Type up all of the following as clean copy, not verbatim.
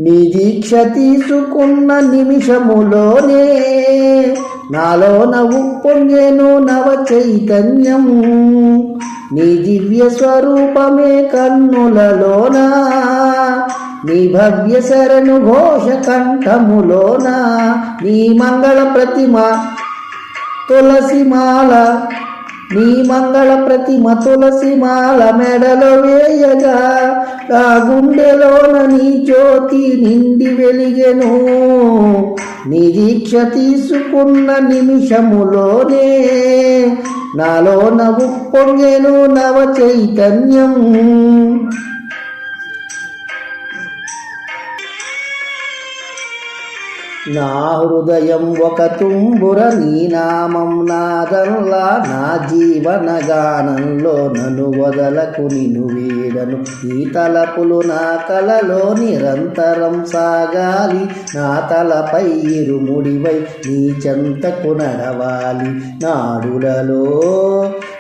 నీ దీక్ష తీసుకున్న నిమిషములోనే నాలోన ఉప్పొంగెను నవ చైతన్యం. నీ దివ్య స్వరూపమే కన్నులలోన, నీ భవ్య శరణు ఘోష కంఠములోన. నీ మంగళ ప్రతిమ తులసిమాల, నీ మంగళ ప్రతిమ తులసిమాల మెడలో వేయగా నా గుండెలోన నీ జ్యోతి నిండి వెలిగెను. నీ దీక్ష తీసుకున్న నిమిషములోనే నాలోన ఉప్పొంగెను నవ చైతన్యం. నా హృదయం ఒక తుంబుర నీ నామం నాదంలా, నా జీవన గానంలో నన్ను వదలకు నిన్ను వీడను. ఈ తలపులు నా కలలో నిరంతరం సాగాలి, నా తలపై ఇరుముడివై నీ చెంతకు నడవాలి. నాడులలో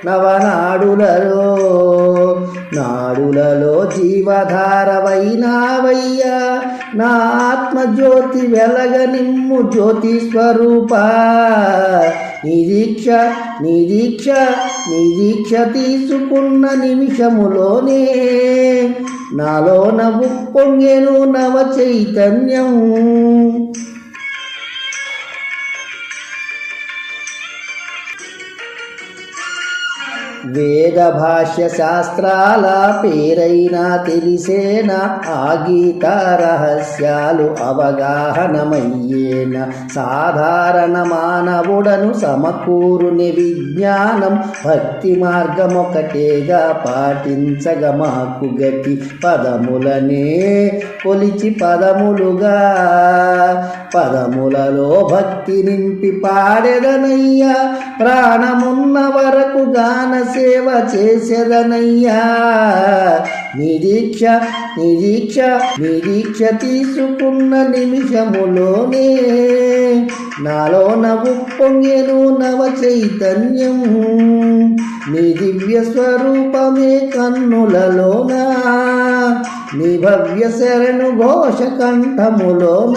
నవనాడులలో నాడులలో జీవధారవైనావయ్యా, నా ఆత్మజ్యోతి వెలగ నిమ్ము జ్యోతి స్వరూప. నీ దీక్ష తీసుకున్న నిమిషములోనే నాలోన ఉప్పొంగెను నవ చైతన్యం. వేద భాష్య శాస్త్రాల పేరైనా తెలిసేనా, ఆ గీత రహస్యాలు అవగాహనమయ్యేన. సాధారణ మానవుడను సమకూరుని విజ్ఞానం, భక్తి మార్గమొకటేగా పాటించగ మాకు గతి. పదములనే కొలిచి పదములలో భక్తి నింపి పాడెదనయ్యా, ప్రాణమున్న వరకు గాన సేవ చేసేదనయ్యా. నీ దీక్ష తీసుకున్న నిమిషములోనే నాలోన ఉప్పొంగెను నవ చైతన్యం. నీ దివ్య స్వరూపమే కన్నులలోన, నీ భవ్య శరణు ఘోష కంఠములోన.